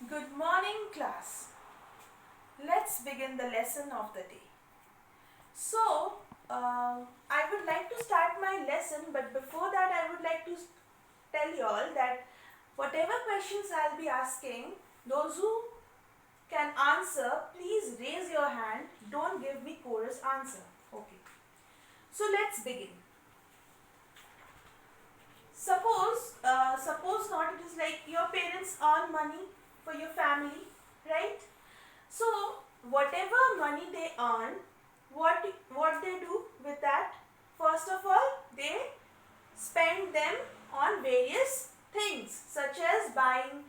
Good morning, class. Let's begin the lesson of the day. So, I would like to start my lesson, but before that, I would like to tell you all that whatever questions I'll be asking, those who can answer, please raise your hand. Don't give me chorus answer. Okay. So, let's begin. Suppose not, it is like your parents earn money for your family, right? So whatever money they earn, what they do with that? First of all, they spend them on various things such as buying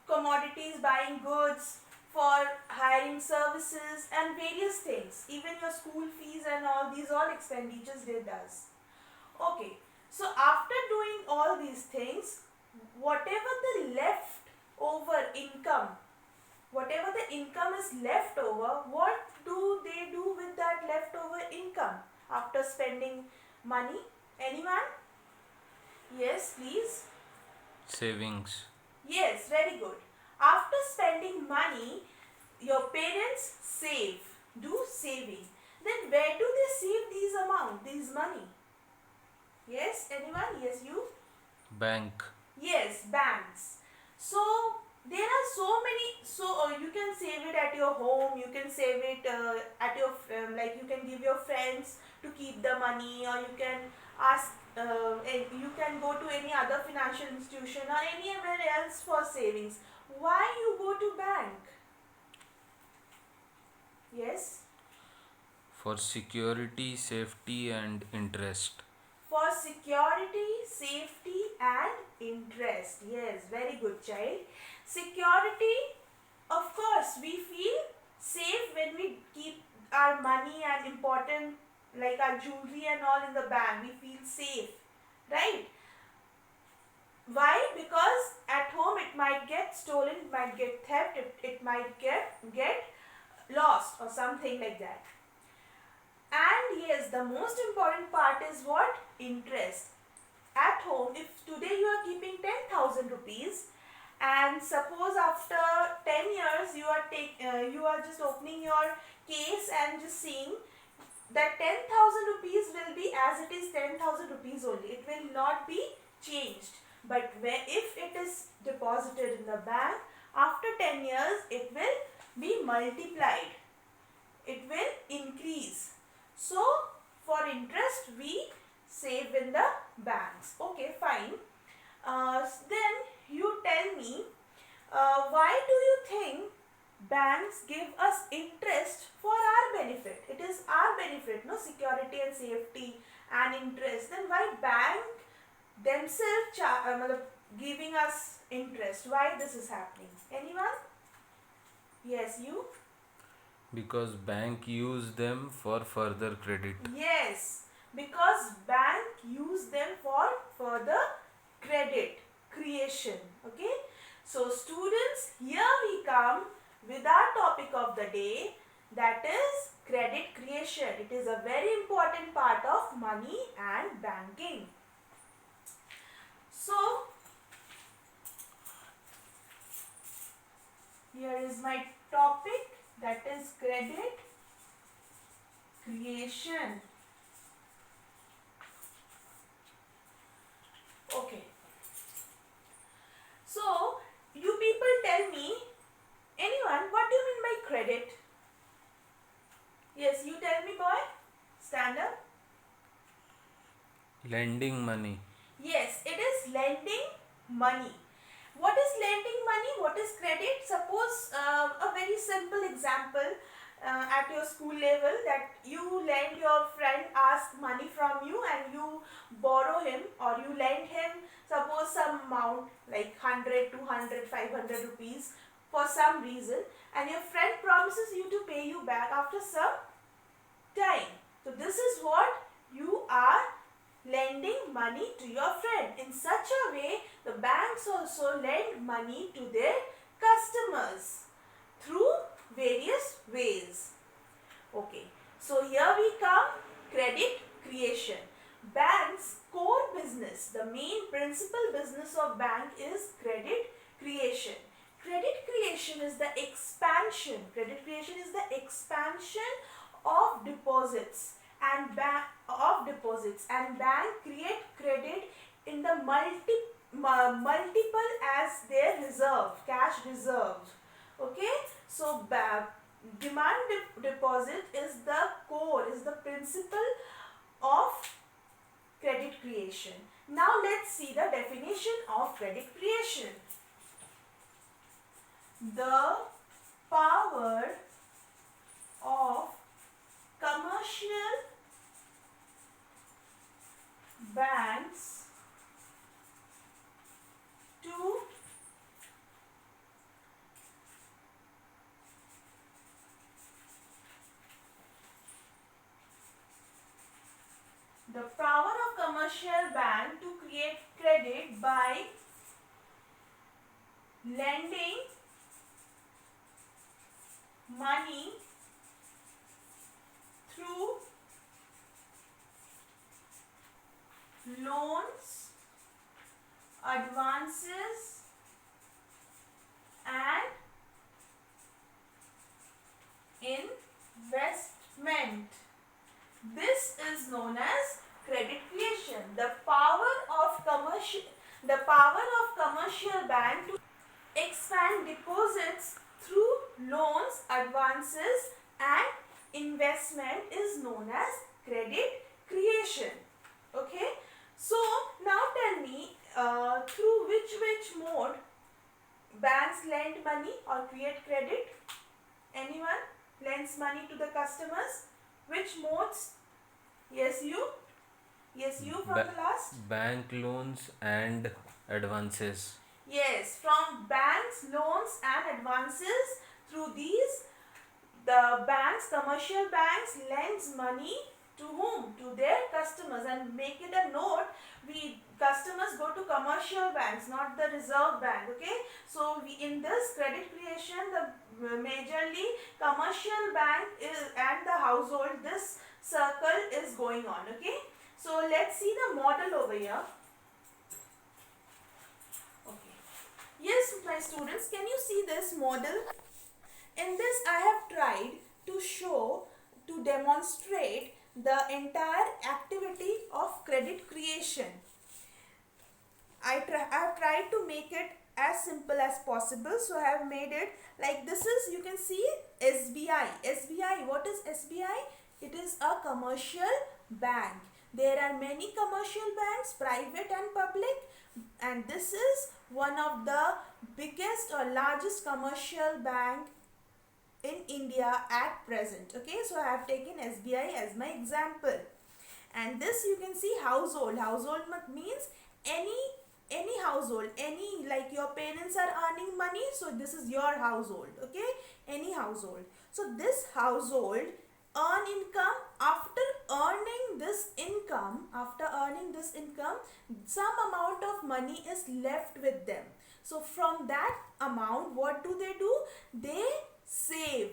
commodities, buying goods, for hiring services and various things. Even your school fees and all these all expenditures they does. Okay. So after doing all these things, whatever the left over income, whatever the income is left over, what do they do with that leftover income after spending money? Anyone? Yes, please. Savings. Yes, very good. After spending money, your parents save, do saving. Then where do they save these money? Yes, anyone? Yes, you? Bank. Yes, banks. So there are so many. So you can save it at your home. You can save it at your like you can give your friends to keep the money, or you can ask. You can go to any other financial institution or anywhere else for savings. Why you go to bank? Yes. For security, safety, and interest. For security, safety and interest. Yes, very good, child. Security, of course, we feel safe when we keep our money and important like our jewelry and all in the bank. We feel safe, right? Why? Because at home it might get stolen, it might get theft, it might get lost or something like that. And yes, the most important part is what? Interest. At home, if today you are keeping 10,000 rupees, and suppose after 10 years you are just opening your case and just seeing that 10,000 rupees will be as it is 10,000 rupees only. It will not be changed. But if it is deposited in the bank, after 10 years it will be multiplied. It will increase. So for interest we save in the banks. Okay, fine. Then you tell me, why do you think banks give us interest for our benefit? It is our benefit, no? Security and safety and interest. Then why bank themselves giving us interest? Why this is happening? Anyone? Yes, you? Because bank use them for further credit. Yes, because bank use them for further credit creation. Okay. So students, here we come with our topic of the day, that is credit creation. It is a very important part of money and banking. So here is my topic, that is credit creation. Okay. So you people tell me, anyone, what do you mean by credit? Yes, you tell me, boy. Stand up. Lending money. Yes, it is lending money. What is lending money? What is credit? Suppose a very simple example at your school level, that you lend your friend, ask money from you and you borrow him, or you lend him suppose some amount like 100, 200, 500 rupees for some reason, and your friend promises you to pay you back after some time. So this is what you are lending money to your friend. In such a way, the banks also lend money to their customers through various ways. Okay, so here we come, credit creation. Bank's core business, the main principal business of bank is credit creation. Credit creation is the expansion. Credit creation is the expansion of deposits and bank create credit in the multiple as their reserve, cash reserve. Okay, so demand deposit is the core, is the principle of credit creation. Now let's see the definition of credit creation. The power of commercial banks to the power of commercial bank to create credit by lending money through loans, advances and investment. This is known as credit creation. The power of commercial bank to expand deposits through loans, advances and investment is known as credit creation. Okay, so now tell me through which mode banks lend money or create credit? Anyone lends money to the customers? Which modes? Yes, you. Yes, you from the last. Bank loans and advances. Yes, from banks, loans and advances. Through these, the banks, commercial banks lends money to whom? To their customers. And make it a note, customers go to commercial banks, not the reserve bank. Okay, so in this credit creation, the majorly commercial bank and the household, this circle is going on. Okay, so let's see the model over here. Okay, yes my students, can you see this model? In this I have tried to demonstrate the entire activity of credit creation. I have tried to make it as simple as possible, so I have made it like this. Is, you can see SBI. SBI, what is SBI? It is a commercial bank. There are many commercial banks, private and public, and this is one of the biggest or largest commercial bank in India at present. Okay, so I have taken SBI as my example. And this you can see household. Household means any household, any, like your parents are earning money, so this is your household. Okay, any household. So this household earn income. After earning this income, some amount of money is left with them. So from that amount, what do? They save.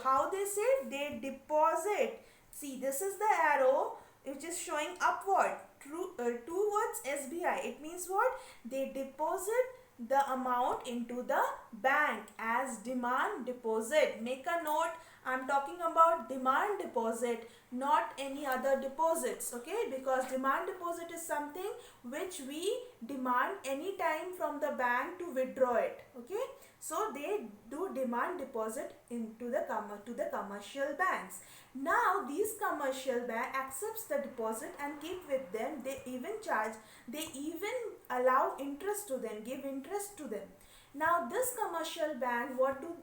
How they save? They deposit. See, this is the arrow which is showing upward towards SBI. It means what? They deposit the amount into the bank as demand deposit. Make a note, I'm talking about demand deposit, not any other deposits. Okay, because demand deposit is something which we demand any time from the bank to withdraw it. Okay, so they do demand deposit into the commercial banks. Now these commercial bank accepts the deposit and keep with them. They even allow interest to them, give interest to them. Now this commercial bank, what do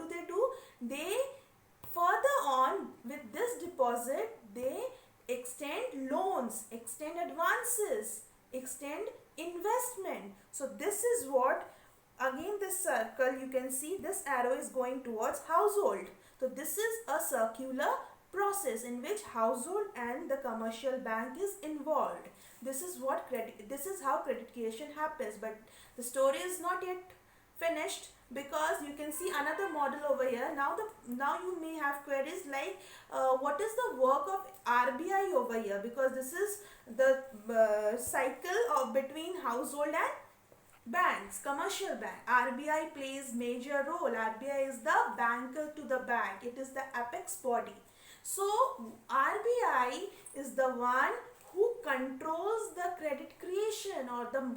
they do? They further on with this deposit, they extend loans, extend advances, extend investment. So this is what, again this circle, you can see this arrow is going towards household. So this is a circular process in which household and the commercial bank is involved. This is how credit creation happens. But the story is not yet finished, because you can see another model over here. Now you may have queries like what is the work of RBI over here, because this is the cycle of between household and Banks, commercial bank. RBI plays major role. RBI is the banker to the bank. It is the apex body. So RBI is the one who controls the credit creation or the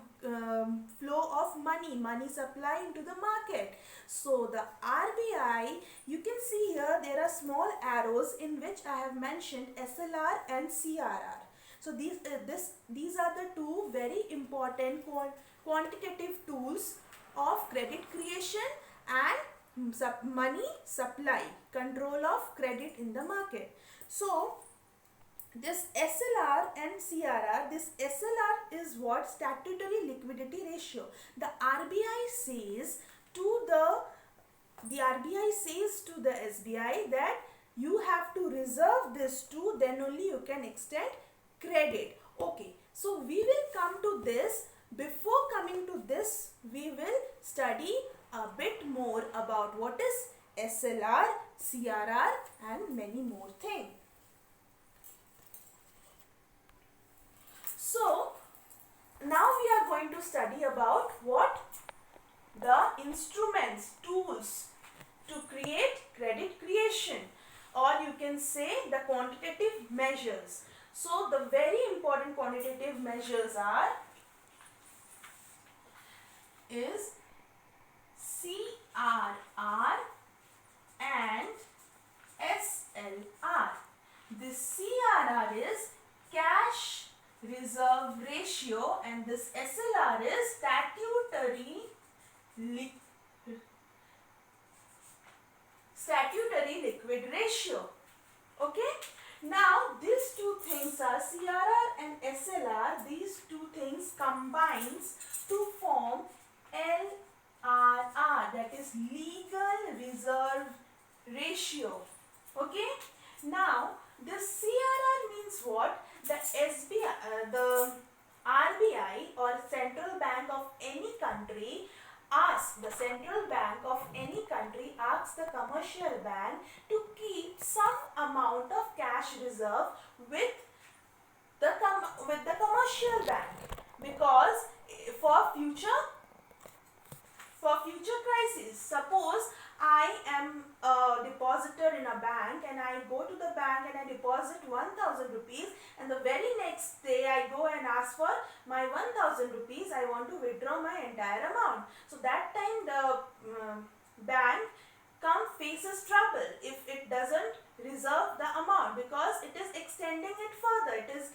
flow of money supply into the market. So the RBI, you can see here there are small arrows in which I have mentioned SLR and CRR. So these are the two very important quantitative tools of credit creation and money supply, control of credit in the market. So this SLR and CRR, this SLR is what? Statutory liquidity ratio. The RBI says to the RBI says to the SBI that you have to reserve this too, then only you can extend credit. Okay, so we will come to this. Before coming to this, we will study a bit more about what is SLR, CRR and many more things. So now we are going to study about what? The instruments, tools to create credit creation, or you can say the quantitative measures. So the very important quantitative measures is CRR and SLR. This CRR is cash reserve ratio and this SLR is statutory liquid ratio. Okay. Now these two things are CRR and SLR. These two things combines to form LRR, that is legal reserve ratio. Okay. Now this CRR means what? The SBI, the RBI or central bank of any country asks the commercial bank to keep some amount of cash reserve with the commercial bank, because for future crises. Suppose I am a depositor in a bank and I go to the bank and I deposit 1000 rupees, and the very next day I go and ask for my 1000 rupees. I want to withdraw my entire amount. So that time the bank faces trouble if it doesn't reserve the amount, because it is extending it further. It is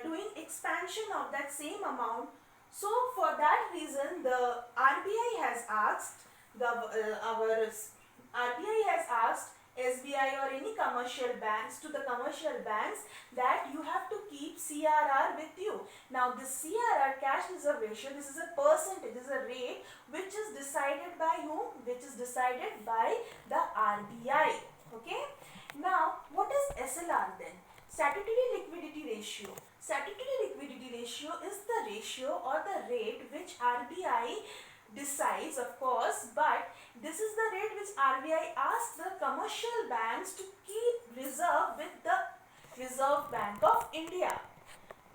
doing expansion of that same amount. So for that reason, the RBI has asked SBI or any commercial banks that you have to keep CRR with you. Now this CRR, cash reserve ratio, this is a percentage, this is a rate which is decided by whom? Which is decided by the RBI. Okay. Now what is SLR then? Statutory liquidity ratio. Statutory liquidity ratio is the ratio or the rate which RBI decides, of course, but this is the rate which RBI asks the commercial banks to keep reserve with the Reserve Bank of India.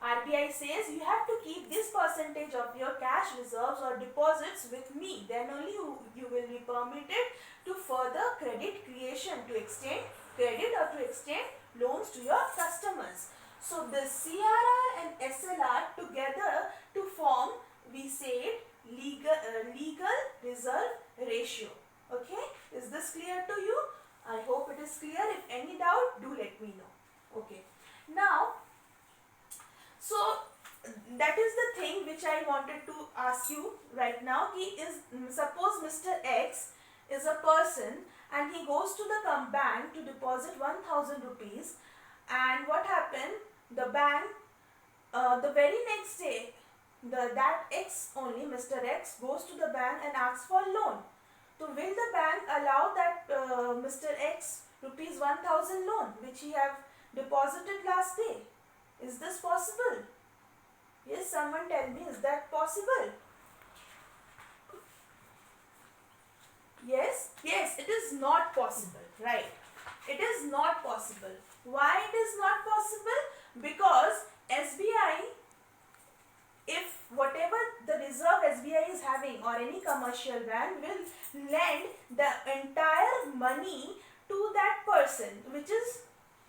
RBI says you have to keep this percentage of your cash reserves or deposits with me, then only you will be permitted to further credit creation, to extend credit or to extend loans to your customers. So the CRR and SLR together to form, we say, legal reserve ratio. Okay, is this clear to you? I hope it is clear. If any doubt, do let me know. Okay, now so that is the thing which I wanted to ask you right now. Suppose Mr. X is a person and he goes to the bank to deposit 1000 rupees, and what happened? The bank, the very next day, that X only, Mr. X, goes to the bank and asks for loan. So will the bank allow that Mr. X rupees 1000 loan which he have deposited last day? Is this possible? Yes, someone tell me, is that possible? Yes, it is not possible, right? It is not possible. Why it is not possible? Because SBI, if whatever SBI is having or any commercial bank will lend the entire money to that person, which is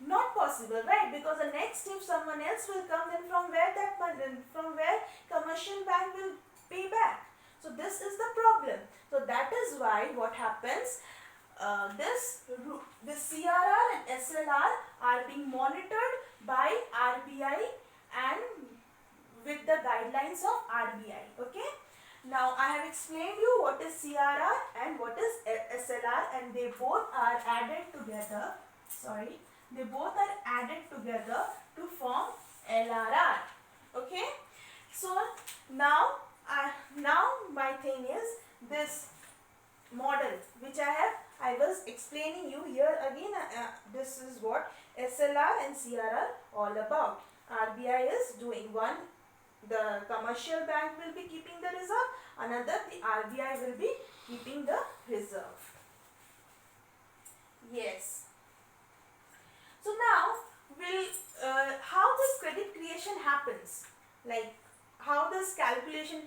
not possible, right? Because the next if someone else will come, then from where that money, from where commercial bank will pay back? So this is the problem. So that is why what happens, this CRR and SLR are being monitored by RBI and with the guidelines of RBI. Okay. Now I have explained you what is CRR and what is SLR, and they both are added together. Sorry, they both are added together to form LRR. Okay. So now my thing is this model which I was explaining you here again. This is what SLR and CRR all about. RBI is doing one. The commercial bank will be keeping the reserve. Another, the RBI will be keeping the reserve. Yes. So now how this credit creation happens, like how this calculation,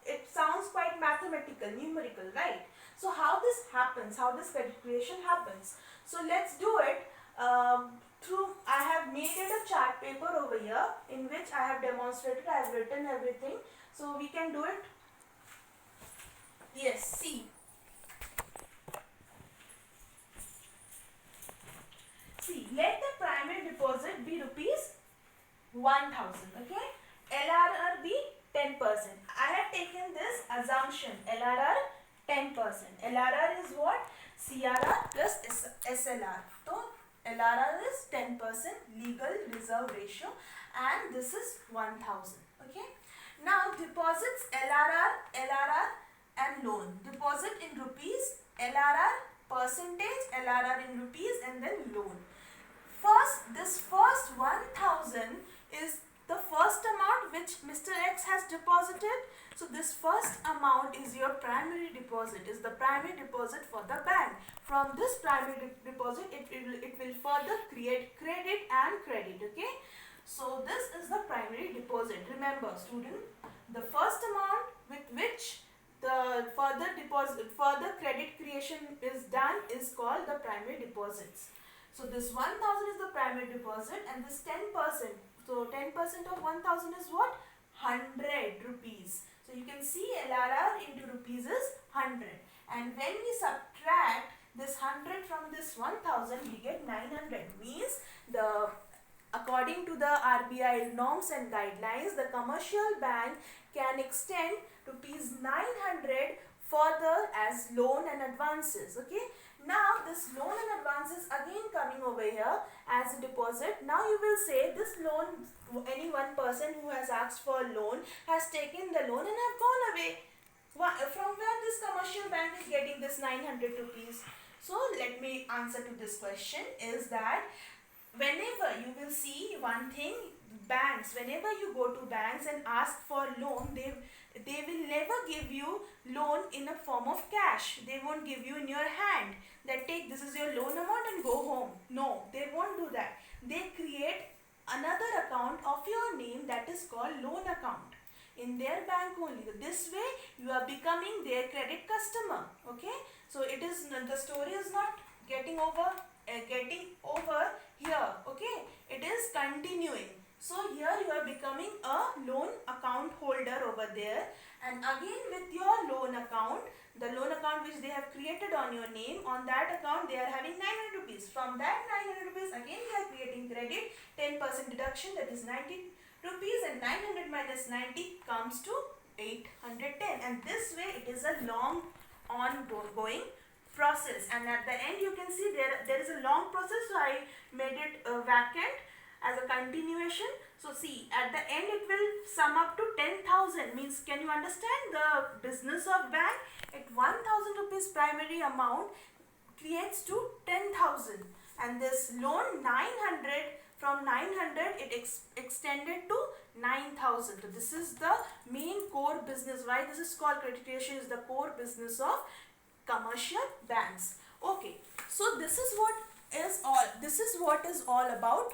it sounds quite mathematical, numerical, right? So how this happens, how this credit creation happens. So let's do it I have made it a chart paper over here in which I have demonstrated, I have written everything. So we can do it. Yes, see. See, let the primary deposit be rupees 1000, okay? LRR be 10%. I have taken this assumption, LRR 10%. LRR is what? CRR plus SLR. So, LRR is 10% legal reserve ratio and this is 1000, okay? Now, deposits LRR and loan. Deposit in rupees, LRR percentage, LRR in rupees and then loan. This first 1000 is the first amount which Mr. X has deposited. So this first amount is your primary deposit, is the primary deposit for the bank. From this primary deposit, it will further create credit and credit, okay? So this is the primary deposit. Remember student, the first amount with which the further credit creation is done is called the primary deposits. So this 1000 is the primary deposit and this 10%. So 10% of 1000 is what? 100 rupees. So you can see LRR into rupees is 100. And when we subtract this 100 from this 1000, we get 900. Means according to the RBI norms and guidelines, the commercial bank can extend rupees 900 further as loan and advances. Okay. Now this loan and advances again coming over here as a deposit. Now you will say this loan, any one person who has asked for a loan has taken the loan and have gone away. From where this commercial bank is getting this 900 rupees? So let me answer to this question is that whenever you will see one thing, banks, whenever you go to banks and ask for loan, they will never give you loan in a form of cash. They won't give you in your hand that take this is your loan amount and go home. No, they won't do that. They create another account of your name that is called loan account in their bank only. This way you are becoming their credit customer. Okay, so it is, the story is not getting over here. Okay, it is continuing. So here you are becoming a loan account holder over there, and again with your loan account, the loan account which they have created on your name, on that account they are having 900 rupees. From that 900 rupees again they are creating credit, 10% deduction, that is 90 rupees, and 900 minus 90 comes to 810, and this way it is a long ongoing process, and at the end you can see there is a long process, so I made it vacant as a continuation. So see, at the end it will sum up to 10,000. Means, can you understand the business of bank? At 1,000 rupees primary amount creates to 10,000, and this loan 900, from 900 it extended to 9,000. So this is the main core business. Why this is called credit creation is the core business of commercial banks. Okay, so this is what is all about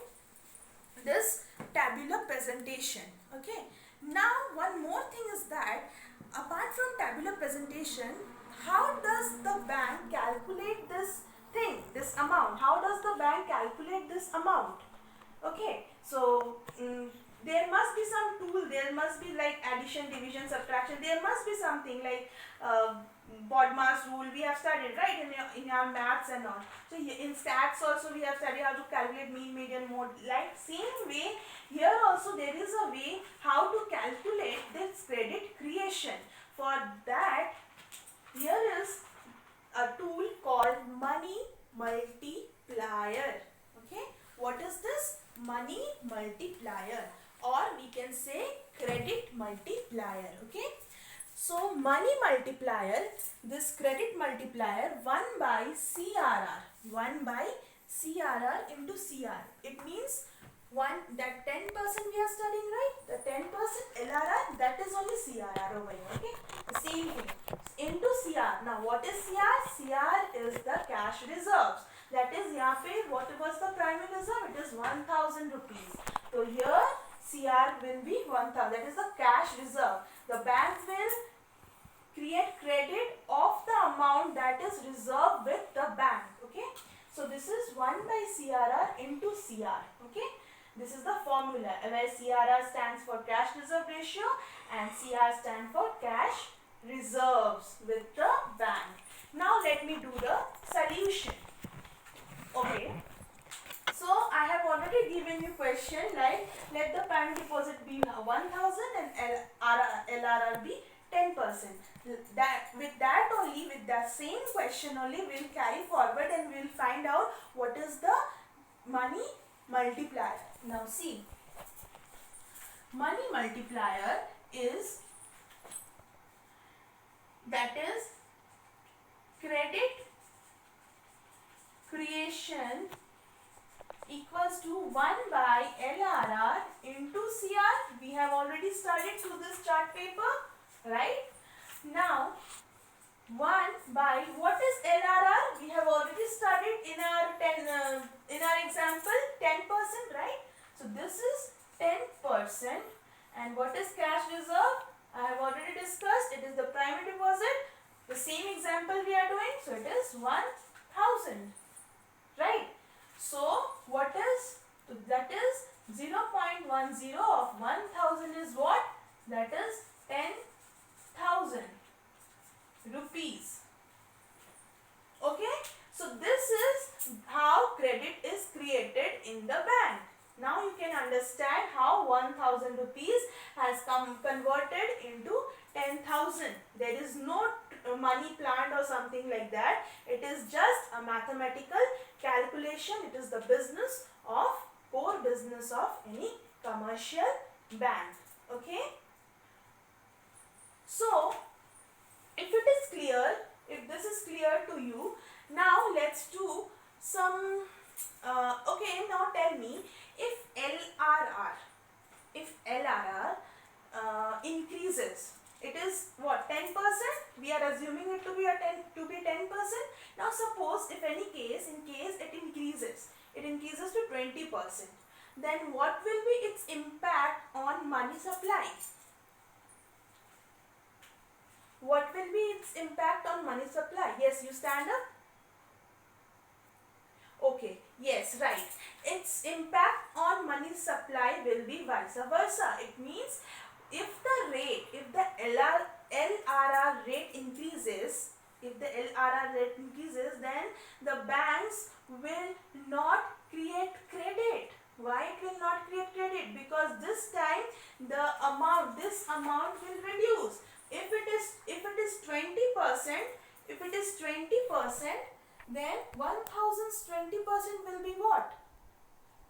this tabular presentation. Okay, now one more thing is that apart presentation, how does the bank calculate this thing, this amount? How does the bank calculate this amount? Okay, so there must be some tool, there must be like addition, division, subtraction, there must be something like BODMAS rule we have studied, right, in our maths and all. So in stats also we have studied how to calculate mean, median, mode. Like same way, here also there is a way how to calculate this credit creation. For that, here is a tool called money multiplier. Okay, what is this? Money multiplier, or we can say credit multiplier. Okay, so money multiplier, this credit multiplier 1 by CRR, 1 by CRR into CR. It means that 10% we are studying, right? The 10% LRR, that is only CRR over here. Okay, the same thing into CR. Now what is CR? CR is the cash reserves. That is, यहाँ पे what was the primary reserve? It is 1000 rupees. So here CR will be 1000. That is the cash reserve. The bank will create credit of the amount that is reserved with the bank. Okay. So this is 1 by CRR into CR. Okay. This is the formula where CRR stands for cash reserve ratio and CR stands for cash reserves with the bank. Now let me do the solution. Okay, so I have already given you question like let the primary deposit be 1000 and LRR be 10%. With that same question only we'll carry forward and we'll find out what is the money multiplier. Now see, money multiplier is credit creation equals to 1 by LRR into CR. We have already studied through this chart paper, right? Now 1 by, what is LRR? We have already studied in our example 10%, right? So this is 10%. And what is cash reserve? I have already discussed. It is the primary deposit. The same example we are doing. So it is 1000. Right. So what is, that is 0.10 of 1000 is what? That is 10,000 rupees. Okay. So this is how credit is created in the bank. Now you can understand how 1000 rupees has converted into 10,000. There is no money plant or something like that. It is just a mathematical calculation. It is the business of, core business of any commercial bank. Okay. So if it is clear, if this is clear to you, now let's do some okay, now tell me, if LRR increases, it is what, 10%? We are assuming it to be 10%. Now suppose if in case it increases to 20%, then what will be its impact on money supply? What will be its impact on money supply? Yes, you stand up. Okay, yes, right. Its impact on money supply will be vice versa. It means if the LRR rate increases, then the banks will not create credit. Why it will not create credit? Because this time this amount will reduce. If it is 20%, then 1000's 20% will be what?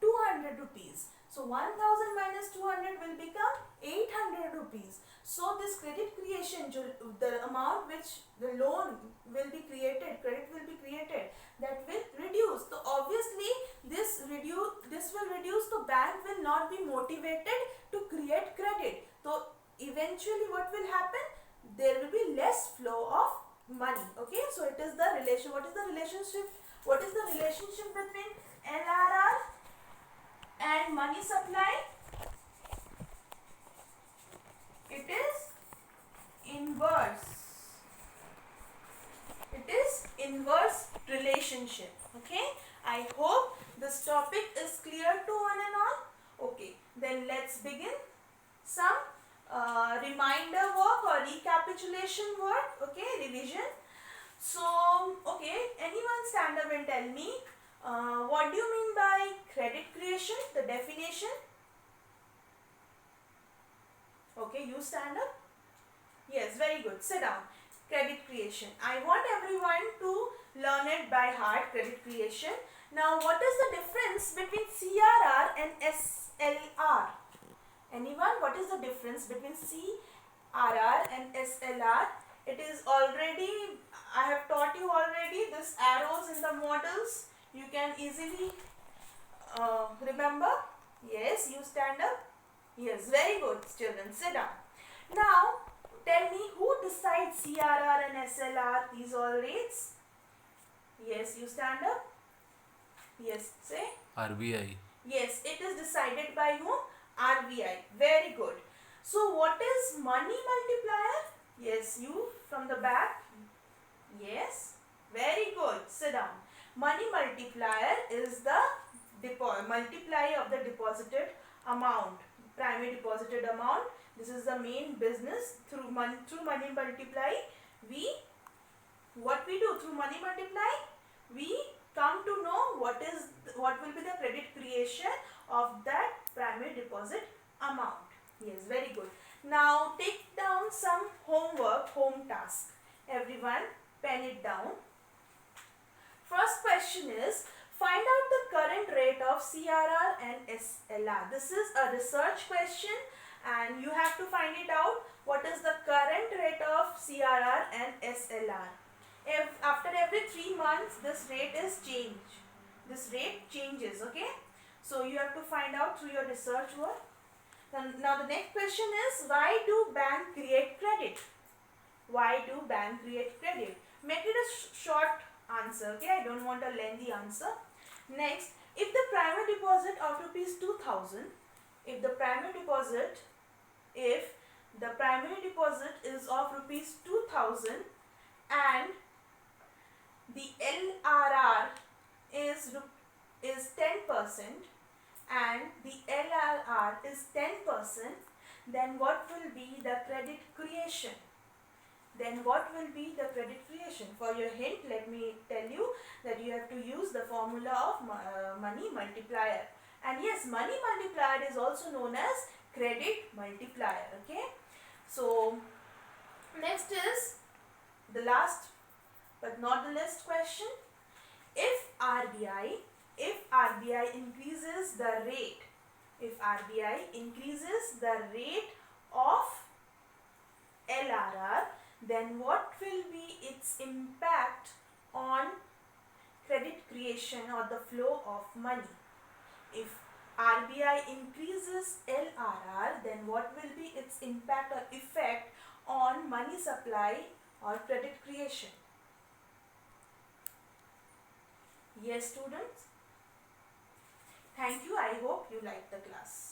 200 rupees. So 1000 minus 200 will become 800 rupees. So this credit creation, the amount which the loan will be created, credit will be created, that will reduce. So obviously this will reduce. The bank will not be motivated to create credit. So eventually what will happen? There will be less flow of money. Okay, so it is the relation. What is the relationship? What is the relationship between LRR and money supply? It is inverse. relationship. Okay, I hope this topic is clear to one and all. Okay, then let's begin some reminder work or recapitulation work. Okay, revision. So, okay, anyone stand up and tell me what do you mean by credit creation, the definition? Okay, you stand up. Yes, very good. Sit down. Credit creation. I want everyone to learn it by heart, credit creation. Now, what is the difference between CRR and SLR? Anyone? What is the difference between CRR and SLR? It is already, I have taught you already this arrows in the models. You can easily remember. Yes, you stand up. Yes, very good children. Sit down. Now, tell me who decides CRR and SLR, these all rates? Yes, you stand up. Yes, say. RBI. Yes, it is decided by whom? RBI. Very good. So, what is money multiplier? Yes, you from the back. Yes, very good. Sit down. Money multiplier is the multiplier of the deposited amount, primary deposited amount. This is the main business. Through money multiply, what we do through money multiply, we come to know what will be the credit creation of that primary deposit amount. Yes, very good. Now take down some homework, home task. Everyone, pen it down. First question is, find out the current rate of CRR and SLR. This is a research question and you have to find it out. What is the current rate of CRR and SLR? If after every 3 months this rate is changed. This rate changes, okay? So you have to find out through your research work. Now the next question is, why do banks create credit? Why do banks create credit? Make it a short answer, okay? I don't want a lengthy answer. Next, if the primary deposit of rupees 2000, if the primary deposit is of rupees 2000 and the LRR is 10% and the LRR is 10%, then what will be the credit creation? For your hint, let me tell you that you have to use the formula of money multiplier. And yes, money multiplier is also known as credit multiplier. Okay. So, next is the last but not the least question. If RBI increases the rate of LRR, then what will be its impact on credit creation or the flow of money? If RBI increases LRR, then what will be its impact or effect on money supply or credit creation? Yes, students? Thank you. I hope you liked the class.